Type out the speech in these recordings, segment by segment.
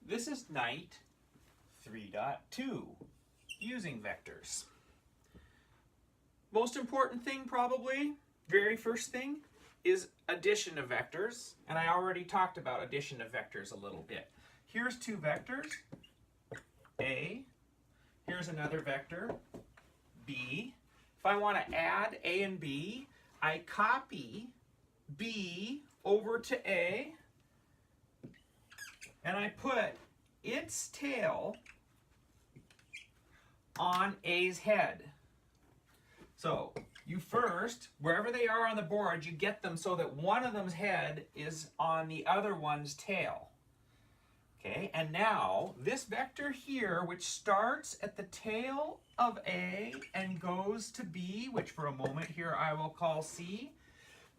This is night 3.2, using vectors. Most important thing probably, very first thing, is addition of vectors. And I already talked about addition of vectors a little bit. Here's two vectors, A. Here's another vector, B. If I want to add A and B, I copy B over to A, and I put its tail on A's head. So you first, wherever they are on the board, you get them so that one of them's head is on the other one's tail. Okay, and now this vector here, which starts at the tail of A and goes to B, which for a moment here I will call C,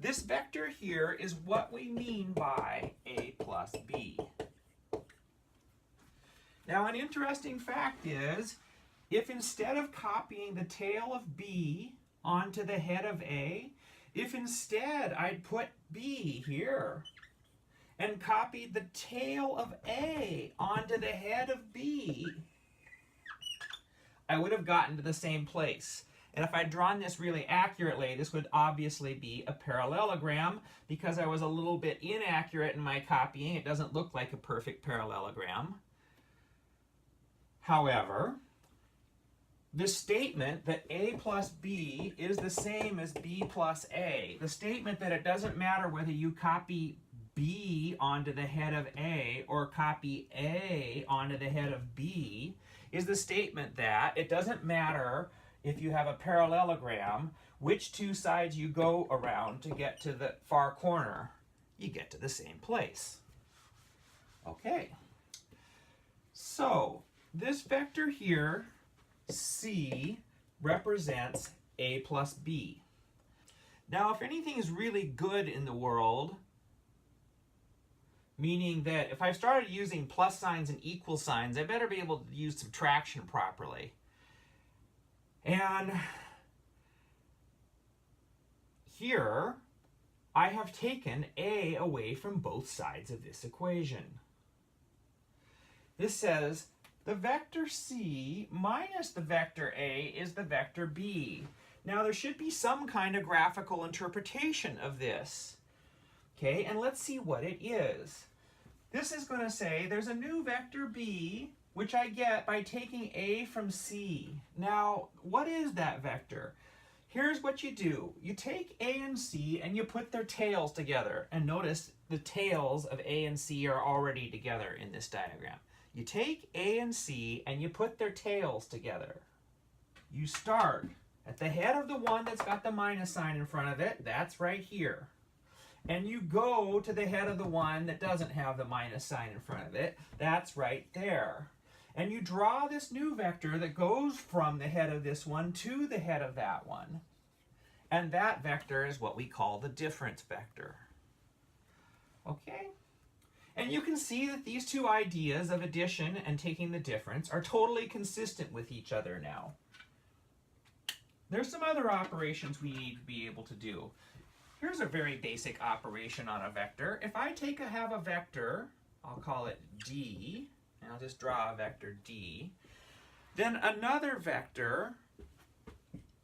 this vector here is what we mean by A plus B. Now an interesting fact is, if instead of copying the tail of B onto the head of A, if instead I'd put B here and copied the tail of A onto the head of B, I would have gotten to the same place. And if I'd drawn this really accurately, this would obviously be a parallelogram. Because I was a little bit inaccurate in my copying, it doesn't look like a perfect parallelogram. However, the statement that A plus B is the same as B plus A, the statement that it doesn't matter whether you copy B onto the head of A or copy A onto the head of B, is the statement that it doesn't matter if you have a parallelogram which two sides you go around to get to the far corner, you get to the same place. Okay, so this vector here, C, represents A plus B. Now, if anything is really good in the world, meaning that if I've started using plus signs and equal signs, I better be able to use subtraction properly. And here, I have taken A away from both sides of this equation. This says the vector C minus the vector A is the vector B. Now there should be some kind of graphical interpretation of this. Okay, and let's see what it is. This is going to say there's a new vector B, which I get by taking A from C. Now, what is that vector? Here's what you do. You take A and C and you put their tails together. And notice the tails of A and C are already together in this diagram. You take A and C and you put their tails together. You start at the head of the one that's got the minus sign in front of it. That's right here. And you go to the head of the one that doesn't have the minus sign in front of it. That's right there. And you draw this new vector that goes from the head of this one to the head of that one. And that vector is what we call the difference vector. Okay? And you can see that these two ideas of addition and taking the difference are totally consistent with each other now. There's some other operations we need to be able to do. Here's a very basic operation on a vector. If I have a vector, I'll call it D, and I'll just draw a vector D, then another vector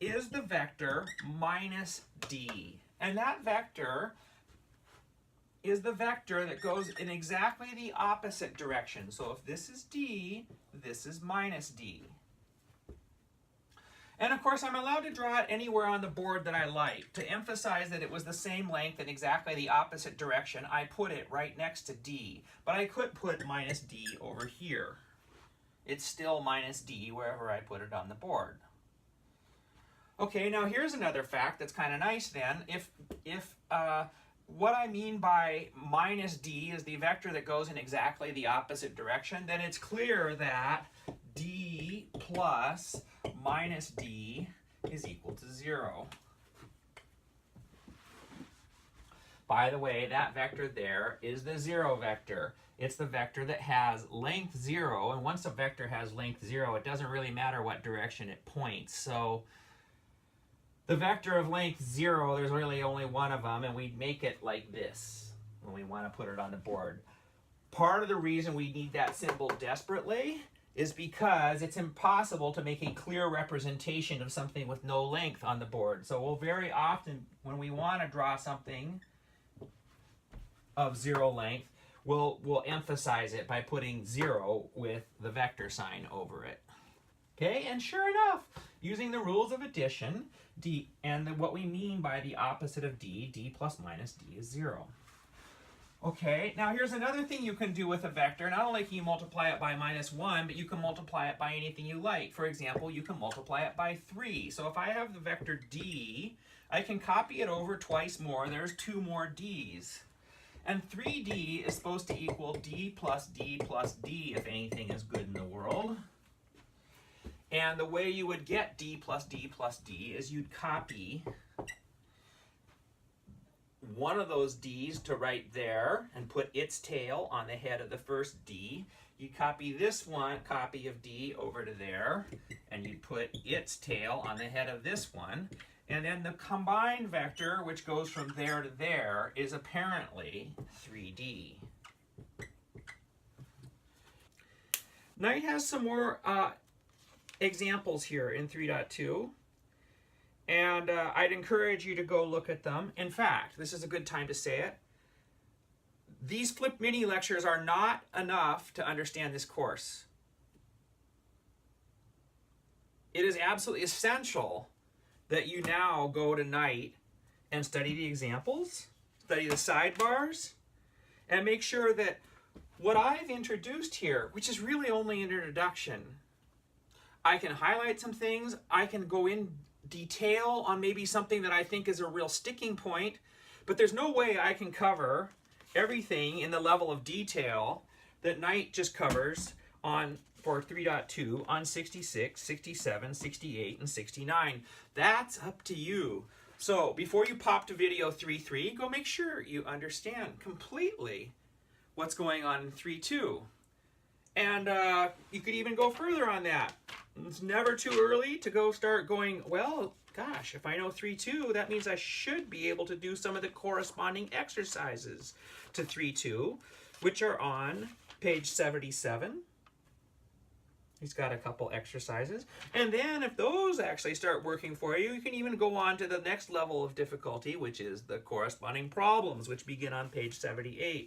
is the vector minus D. And that vector is the vector that goes in exactly the opposite direction. So if this is D, this is minus D. And of course, I'm allowed to draw it anywhere on the board that I like. To emphasize that it was the same length in exactly the opposite direction, I put it right next to D. But I could put minus D over here. It's still minus D wherever I put it on the board. Okay, now here's another fact that's kind of nice then. If what I mean by minus D is the vector that goes in exactly the opposite direction, then it's clear that D plus minus D is equal to 0. By the way, that vector there is the 0 vector. It's the vector that has length 0, and once a vector has length 0, it doesn't really matter what direction it points. So the vector of length 0, there's really only one of them, and we make it like this when we want to put it on the board. Part of the reason we need that symbol desperately is because it's impossible to make a clear representation of something with no length on the board. So we'll very often, when we want to draw something of 0 length, we'll emphasize it by putting 0 with the vector sign over it. Okay, and sure enough, using the rules of addition, d, and what we mean by the opposite of d plus minus d is 0. Okay, now here's another thing you can do with a vector. Not only can you multiply it by -1, but you can multiply it by anything you like. For example, you can multiply it by 3. So if I have the vector d, I can copy it over twice more. There's 2 more d's. And 3d is supposed to equal d plus d plus d if anything is good in the world. And the way you would get d plus d plus d is you'd copy one of those d's to right there and put its tail on the head of the first d. You copy this one copy of d over to there, and you put its tail on the head of this one. And then the combined vector, which goes from there to there, is apparently 3d. Knight has some more examples here in 3.2. And I'd encourage you to go look at them. In fact, this is a good time to say it. These Flip Mini lectures are not enough to understand this course. It is absolutely essential that you now go to Knight and study the examples, study the sidebars, and make sure that what I've introduced here, which is really only an introduction, I can highlight some things, I can go in detail on maybe something that I think is a real sticking point, but there's no way I can cover everything in the level of detail that Knight just covers for 3.2 on 66, 67, 68, and 69. That's up to you. So before you pop to video 3.3, go make sure you understand completely what's going on in 3.2. And you could even go further on that. It's never too early to go start going, well, gosh, if I know 3.2, that means I should be able to do some of the corresponding exercises to 3.2, which are on page 77. He's got a couple exercises. And then if those actually start working for you, you can even go on to the next level of difficulty, which is the corresponding problems, which begin on page 78.